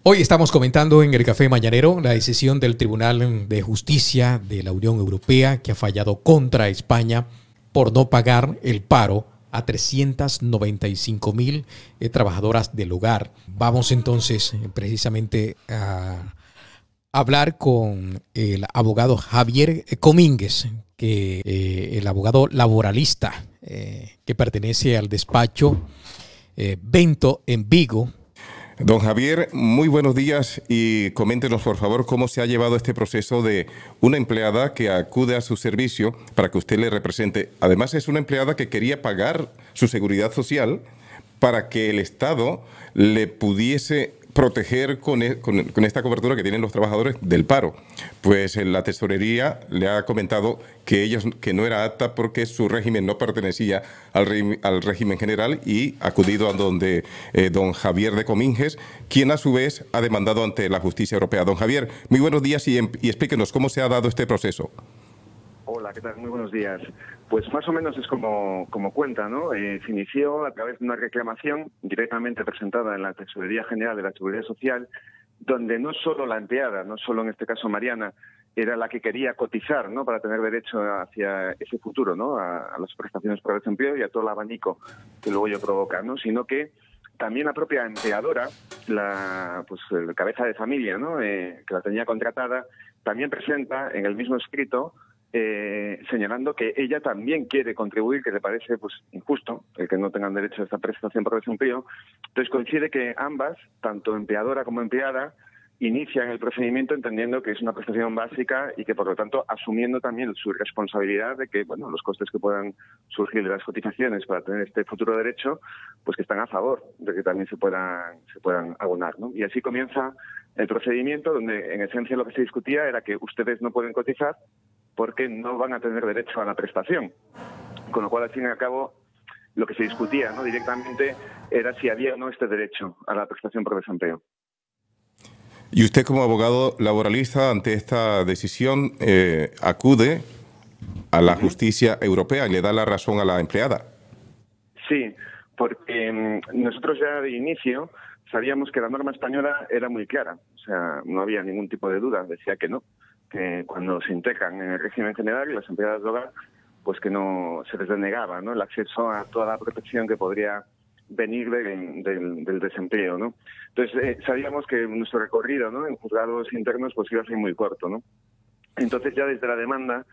Hoy estamos comentando en el Café Mañanero la decisión del Tribunal de Justicia de la Unión Europea que ha fallado contra España por no pagar el paro a 395,000 trabajadoras del hogar. Vamos entonces precisamente a hablar con el abogado Javier Comínguez, que el abogado laboralista que pertenece al despacho Bento en Vigo. Don Javier, muy buenos días y coméntenos por favor cómo se ha llevado este proceso de una empleada que acude a su servicio para que usted le represente. Además es una empleada que quería pagar su seguridad social para que el Estado le pudiese proteger con esta cobertura que tienen los trabajadores del paro. Pues la tesorería le ha comentado que no era apta porque su régimen no pertenecía al régimen general y ha acudido a donde don Javier de Comínguez, quien a su vez ha demandado ante la justicia europea. Don Javier, muy buenos días y explíquenos cómo se ha dado este proceso. Hola, ¿qué tal? Muy buenos días. Pues más o menos es como cuenta, ¿no? Se inició a través de una reclamación directamente presentada en la Tesorería General de la Seguridad Social, donde no solo la empleada, no solo en este caso Mariana, era la que quería cotizar, ¿no?, para tener derecho hacia ese futuro, ¿no?, a las prestaciones por desempleo y a todo el abanico que luego ello provoca, ¿no?, sino que también la propia empleadora, la cabeza de familia, ¿no?, que la tenía contratada, también presenta en el mismo escrito señalando que ella también quiere contribuir, que le parece injusto el que no tengan derecho a esta prestación por desempleo. Entonces coincide que ambas, tanto empleadora como empleada, inician el procedimiento entendiendo que es una prestación básica y que por lo tanto asumiendo también su responsabilidad de que los costes que puedan surgir de las cotizaciones para tener este futuro derecho, pues que están a favor de que también se puedan abonar, ¿no? Y así comienza el procedimiento, donde en esencia lo que se discutía era que ustedes no pueden cotizar porque no van a tener derecho a la prestación. Con lo cual, al fin y al cabo, lo que se discutía, ¿no?, directamente era si había o no este derecho a la prestación por desempleo. Y usted, como abogado laboralista, ante esta decisión acude a la justicia europea y le da la razón a la empleada. Sí, porque nosotros ya de inicio sabíamos que la norma española era muy clara. O sea, no había ningún tipo de duda, decía que no, que cuando se integran en el régimen general y las empleadas de hogar, pues que no se les denegaba, ¿no?, el acceso a toda la protección que podría venir del desempleo, ¿no? Entonces sabíamos que nuestro recorrido, ¿no?, en juzgados internos pues iba a ser muy corto, ¿no? Entonces ya desde la demanda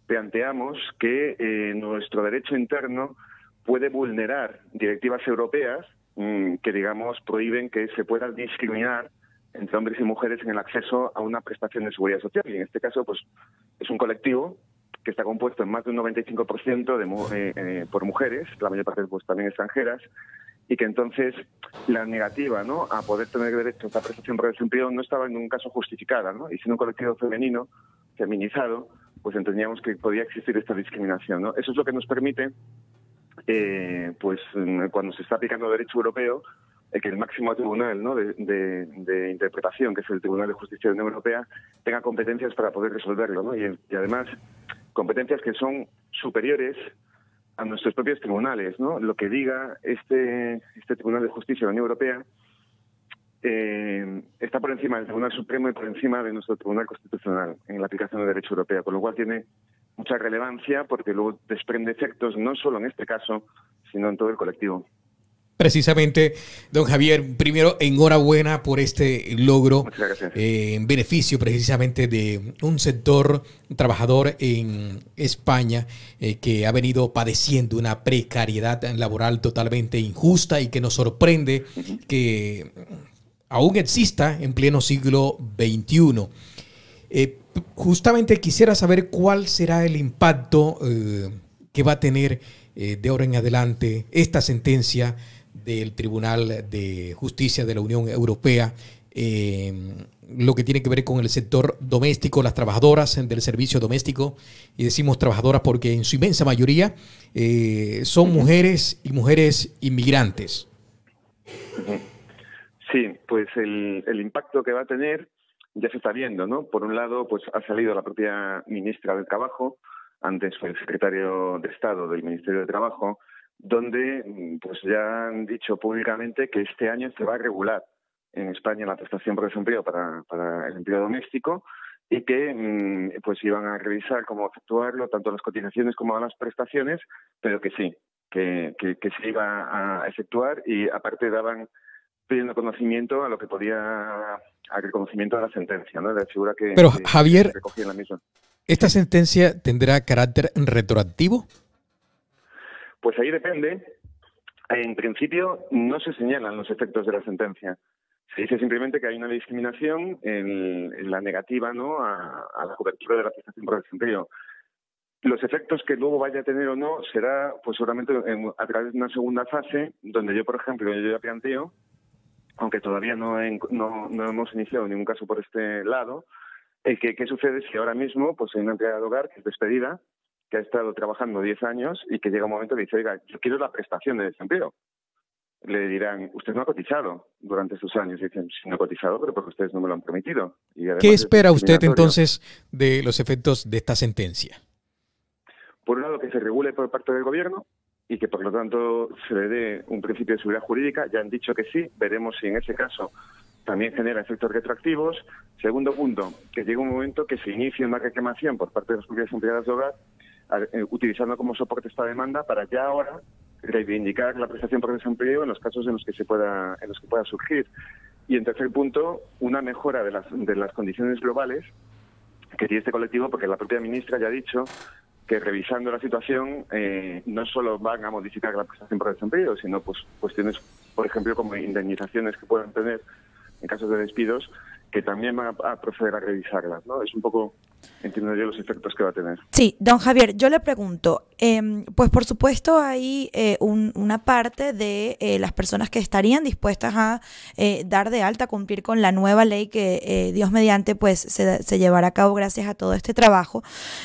planteamos que nuestro derecho interno puede vulnerar directivas europeas que, digamos, prohíben que se pueda discriminar entre hombres y mujeres en el acceso a una prestación de seguridad social. Y en este caso, pues, es un colectivo que está compuesto en más de un 95% por mujeres, la mayor parte pues también extranjeras, y que entonces la negativa, ¿no?, a poder tener derecho a esta prestación por desempleo no estaba en ningún caso justificada, ¿no? Y siendo un colectivo femenino, feminizado, pues entendíamos que podía existir esta discriminación, ¿no? Eso es lo que nos permite, cuando se está aplicando derecho europeo, que el máximo tribunal, ¿no?, de interpretación, que es el Tribunal de Justicia de la Unión Europea, tenga competencias para poder resolverlo, ¿no? Y además competencias que son superiores a nuestros propios tribunales, ¿no? Lo que diga este Tribunal de Justicia de la Unión Europea está por encima del Tribunal Supremo y por encima de nuestro Tribunal Constitucional en la aplicación del derecho europeo, con lo cual tiene mucha relevancia porque luego desprende efectos no solo en este caso, sino en todo el colectivo. Precisamente, don Javier, primero, enhorabuena por este logro en beneficio precisamente de un sector trabajador en España que ha venido padeciendo una precariedad laboral totalmente injusta y que nos sorprende que aún exista en pleno siglo XXI. Justamente quisiera saber cuál será el impacto que va a tener de ahora en adelante esta sentencia del Tribunal de Justicia de la Unión Europea, lo que tiene que ver con el sector doméstico, las trabajadoras del servicio doméstico, y decimos trabajadoras porque en su inmensa mayoría son mujeres y mujeres inmigrantes. Sí, pues el impacto que va a tener ya se está viendo, ¿no? Por un lado, pues ha salido la propia ministra del Trabajo, antes fue el secretario de Estado del Ministerio de Trabajo, donde pues ya han dicho públicamente que este año se va a regular en España la prestación por desempleo para el empleo doméstico y que pues iban a revisar cómo efectuarlo, tanto las cotizaciones como las prestaciones, pero que sí, que se iba a efectuar y aparte daban pidiendo conocimiento a lo que podía, al reconocimiento de la sentencia, ¿no? De la figura Pero, que Javier, recogía en la misma. ¿esta sentencia tendrá carácter retroactivo? Pues ahí depende. En principio no se señalan los efectos de la sentencia. Se dice simplemente que hay una discriminación en la negativa, ¿no?, a la cobertura de la prestación por desempleo. Los efectos que luego vaya a tener o no será, pues seguramente a través de una segunda fase, donde yo, por ejemplo, yo ya planteo, aunque todavía no hemos iniciado ningún caso por este lado, ¿qué sucede si ahora mismo pues hay una empleada de hogar que es despedida, que ha estado trabajando 10 años y que llega un momento y dice, oiga, yo quiero la prestación de desempleo? Le dirán, usted no ha cotizado durante estos años. Y dicen, sí, no he cotizado, pero porque ustedes no me lo han permitido. Y además ¿Qué espera usted discriminatorio. entonces de los efectos de esta sentencia? Por un lado, que se regule por parte del Gobierno y que, por lo tanto, se le dé un principio de seguridad jurídica. Ya han dicho que sí, veremos si en ese caso también genera efectos retroactivos. Segundo punto, que llegue un momento que se inicie una reclamación por parte de las propias empleadas de hogar, utilizando como soporte esta demanda para ya ahora reivindicar la prestación por desempleo en los casos en los que pueda surgir. Y en tercer punto, una mejora de las condiciones globales que tiene este colectivo, porque la propia ministra ya ha dicho que revisando la situación no solo van a modificar la prestación por desempleo, sino pues cuestiones, por ejemplo, como indemnizaciones que puedan tener en casos de despidos, que también van a proceder a revisarlas, ¿no? Es un poco, entiendo yo, los efectos que va a tener. Sí, don Javier, yo le pregunto, pues por supuesto hay una parte de las personas que estarían dispuestas a dar de alta, cumplir con la nueva ley que Dios mediante pues se llevará a cabo gracias a todo este trabajo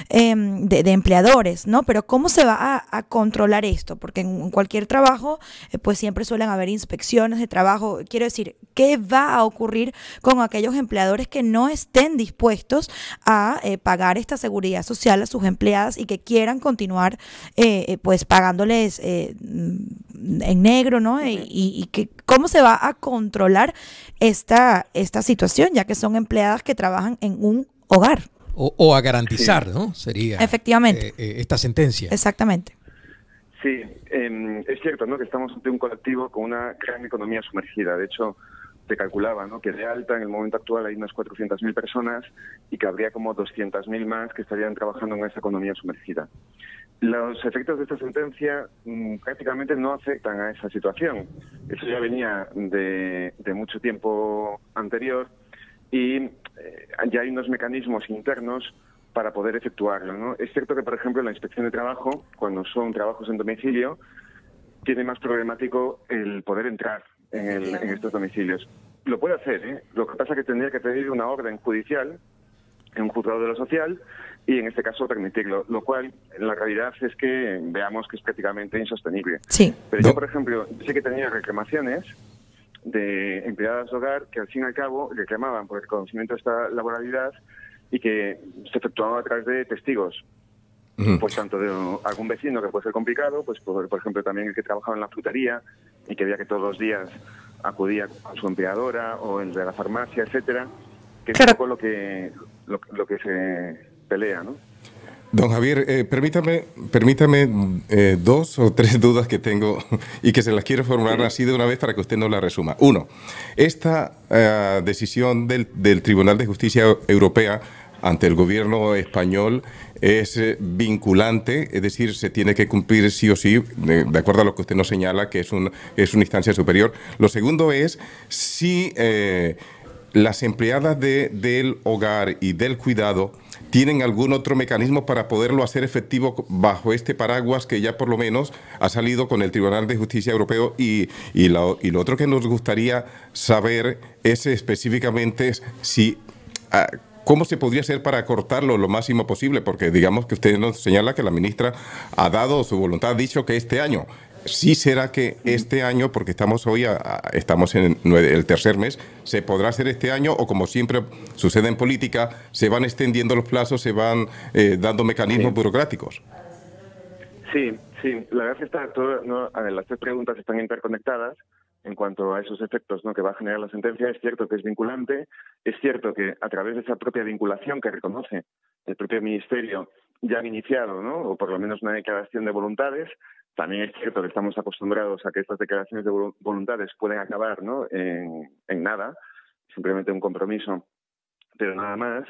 de empleadores, ¿no? Pero ¿cómo se va a controlar esto? Porque en cualquier trabajo pues siempre suelen haber inspecciones de trabajo. Quiero decir, ¿qué va a ocurrir con aquellos empleadores que no estén dispuestos a pagar esta seguridad social a sus empleadas y que quieran continuar pues pagándoles en negro, ¿no? Y que cómo se va a controlar esta situación, ya que son empleadas que trabajan en un hogar. O a garantizar, sí, ¿no? Sería efectivamente esta sentencia. Exactamente. Sí, es cierto, ¿no?, que estamos ante un colectivo con una gran economía sumergida. De hecho, se calculaba, ¿no?, que de alta en el momento actual hay unas 400.000 personas y que habría como 200.000 más que estarían trabajando en esa economía sumergida. Los efectos de esta sentencia prácticamente no afectan a esa situación. Eso ya venía de mucho tiempo anterior y ya hay unos mecanismos internos para poder efectuarlo, ¿no? Es cierto que, por ejemplo, la inspección de trabajo, cuando son trabajos en domicilio, tiene más problemático el poder entrar en estos domicilios. Lo puede hacer, ¿eh? Lo que pasa es que tendría que pedir una orden judicial en un juzgado de lo social y en este caso permitirlo, lo cual en la realidad es que veamos que es prácticamente insostenible. Sí. Pero yo, por ejemplo, sí que tenía reclamaciones de empleadas de hogar que al fin y al cabo reclamaban por el reconocimiento de esta laboralidad y que se efectuaba a través de testigos. Pues tanto de algún vecino, que puede ser complicado, pues por ejemplo también el que trabajaba en la frutería y que veía que todos los días acudía con su empleadora, o el de la farmacia, etcétera, que es un poco lo que se pelea, ¿no? Don Javier, permítame dos o tres dudas que tengo y que se las quiero formular así de una vez para que usted nos la resuma. Uno, esta decisión del Tribunal de Justicia Europea ante el gobierno español es vinculante, es decir, se tiene que cumplir sí o sí, de acuerdo a lo que usted nos señala, que es una instancia superior. Lo segundo es si las empleadas del hogar y del cuidado tienen algún otro mecanismo para poderlo hacer efectivo bajo este paraguas que ya por lo menos ha salido con el Tribunal de Justicia Europeo. Y lo otro que nos gustaría saber es específicamente si... ¿cómo se podría hacer para acortarlo lo máximo posible? Porque digamos que usted nos señala que la ministra ha dado su voluntad, ha dicho que este año. ¿Sí será que este año, porque estamos estamos en el tercer mes, se podrá hacer este año, o como siempre sucede en política, se van extendiendo los plazos, se van dando mecanismos burocráticos? Sí, la verdad es que las tres preguntas están interconectadas, en cuanto a esos efectos, ¿no?, que va a generar la sentencia. Es cierto que es vinculante, es cierto que a través de esa propia vinculación que reconoce el propio Ministerio ya han iniciado, ¿no?, o por lo menos una declaración de voluntades. También es cierto que estamos acostumbrados a que estas declaraciones de voluntades pueden acabar, ¿no?, en nada, simplemente un compromiso, pero nada más.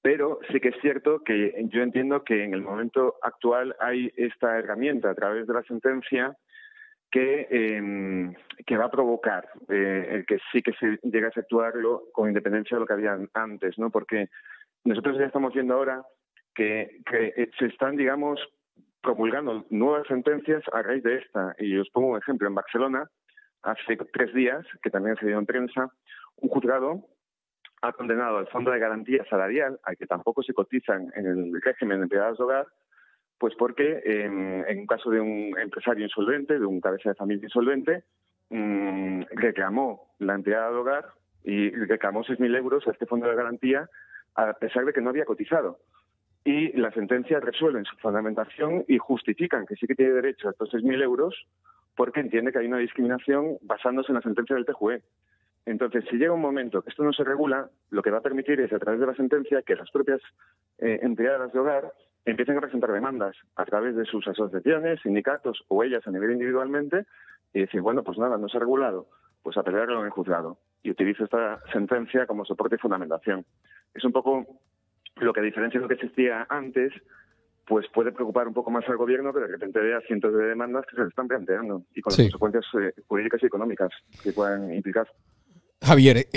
Pero sí que es cierto que yo entiendo que en el momento actual hay esta herramienta a través de la sentencia que va a provocar el que sí que se llegue a efectuarlo con independencia de lo que había antes, ¿no? Porque nosotros ya estamos viendo ahora que se están, digamos, promulgando nuevas sentencias a raíz de esta. Y os pongo un ejemplo. En Barcelona, hace 3 días, que también se dio en prensa, un juzgado ha condenado al Fondo de Garantía Salarial, al que tampoco se cotizan en el régimen de empleadas de hogar, pues porque en un caso de un empresario insolvente, de un cabeza de familia insolvente, reclamó la empleada de hogar y reclamó 6.000 euros a este fondo de garantía a pesar de que no había cotizado. Y la sentencia resuelve en su fundamentación y justifican que sí que tiene derecho a estos 6.000 euros porque entiende que hay una discriminación basándose en la sentencia del TJUE. Entonces, si llega un momento que esto no se regula, lo que va a permitir es, a través de la sentencia, que las propias empleadas de hogar empiecen a presentar demandas a través de sus asociaciones, sindicatos o ellas a nivel individualmente y decir, bueno, pues nada, no se ha regulado, pues a pelearlo en el juzgado. Y utilizo esta sentencia como soporte y fundamentación. Es un poco lo que, a diferencia de lo que existía antes, pues puede preocupar un poco más al gobierno, pero de repente vea cientos de demandas que se le están planteando y con las consecuencias jurídicas y económicas que puedan implicar. Javier,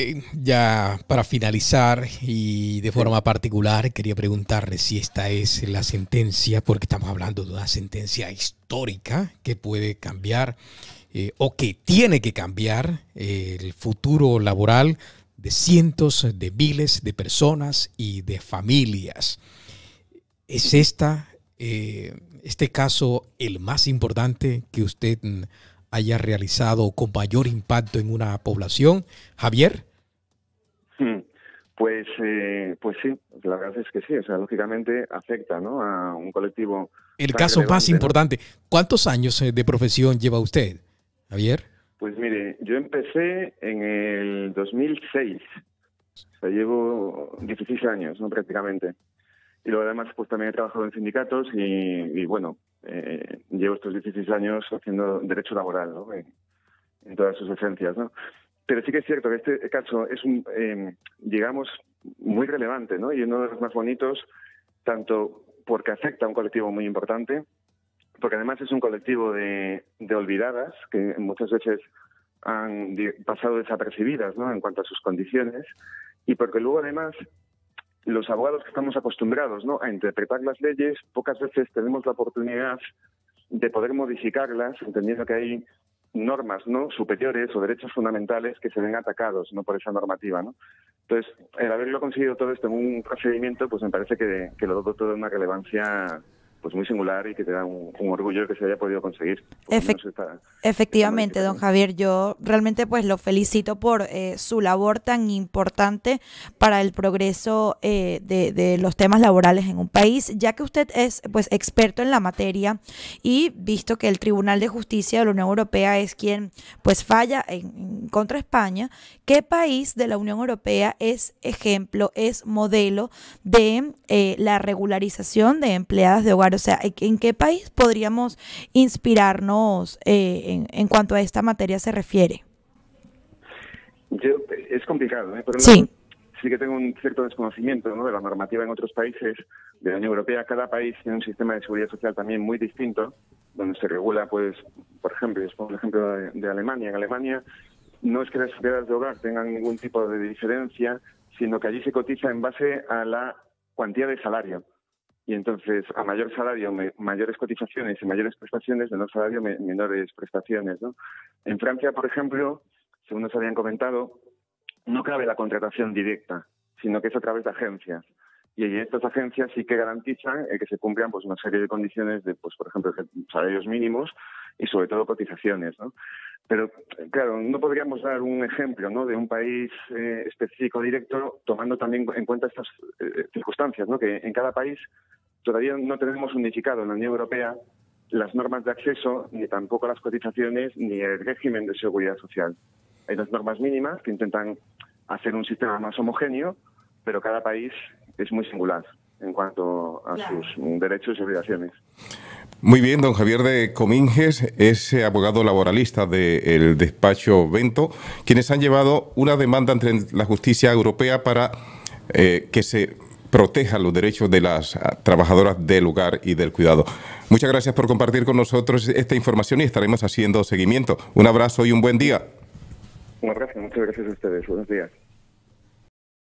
ya para finalizar y de forma particular, quería preguntarle si esta es la sentencia, porque estamos hablando de una sentencia histórica que puede cambiar o que tiene que cambiar el futuro laboral de cientos de miles de personas y de familias. ¿Es este caso el más importante que usted haya realizado con mayor impacto en una población, Javier? Pues sí, la verdad es que sí. O sea, lógicamente afecta, ¿no?, a un colectivo. El caso más importante. ¿No? ¿Cuántos años de profesión lleva usted, Javier? Pues mire, yo empecé en el 2006. O sea, llevo 16 años, ¿no?, prácticamente. Y luego además pues también he trabajado en sindicatos y bueno, llevo estos 16 años haciendo derecho laboral, ¿no?, en todas sus esencias, ¿no? Pero sí que es cierto que este caso es digamos, muy relevante, ¿no?, y uno de los más bonitos, tanto porque afecta a un colectivo muy importante, porque además es un colectivo de olvidadas que muchas veces han pasado desapercibidas, ¿no?, en cuanto a sus condiciones, y porque luego además los abogados que estamos acostumbrados, ¿no?, a interpretar las leyes, pocas veces tenemos la oportunidad de poder modificarlas, entendiendo que hay normas, ¿no?, superiores o derechos fundamentales que se ven atacados, ¿no?, por esa normativa, ¿no? Entonces, el haberlo conseguido todo esto en un procedimiento, pues me parece que lo doto todo de una relevancia pues muy singular y que te da un orgullo que se haya podido conseguir. Efectivamente, don Javier, yo realmente pues lo felicito por su labor tan importante para el progreso de los temas laborales en un país, ya que usted es pues experto en la materia y visto que el Tribunal de Justicia de la Unión Europea es quien pues falla en contra España, ¿qué país de la Unión Europea es ejemplo, es modelo de la regularización de empleadas de hogar? O sea, ¿en qué país podríamos inspirarnos en cuanto a esta materia se refiere? Es complicado, ¿eh? Por un sí. lado, sí que tengo un cierto desconocimiento, ¿no?, de la normativa en otros países de la Unión Europea. Cada país tiene un sistema de seguridad social también muy distinto, donde se regula, pues, por ejemplo, les pongo el ejemplo de Alemania. En Alemania no es que las empleadas de hogar tengan ningún tipo de diferencia, sino que allí se cotiza en base a la cuantía de salario. Y entonces, a mayor salario, mayores cotizaciones y mayores prestaciones, menor salario, menores prestaciones, ¿no? En Francia, por ejemplo, según nos habían comentado, no cabe la contratación directa, sino que es a través de agencias. Y estas agencias sí que garantizan que se cumplan pues una serie de condiciones de, pues por ejemplo, salarios mínimos y sobre todo cotizaciones, ¿no? Pero, claro, no podríamos dar un ejemplo, ¿no?, de un país específico directo, tomando también en cuenta estas circunstancias, ¿no?, que en cada país todavía no tenemos unificado en la Unión Europea las normas de acceso, ni tampoco las cotizaciones, ni el régimen de seguridad social. Hay unas normas mínimas que intentan hacer un sistema más homogéneo, pero cada país es muy singular en cuanto a sus derechos y obligaciones. Muy bien, don Javier de Cominges es abogado laboralista del despacho Vento, quienes han llevado una demanda ante la justicia europea para que se protejan los derechos de las trabajadoras del hogar y del cuidado. Muchas gracias por compartir con nosotros esta información y estaremos haciendo seguimiento. Un abrazo y un buen día. Muchas gracias a ustedes. Buenos días.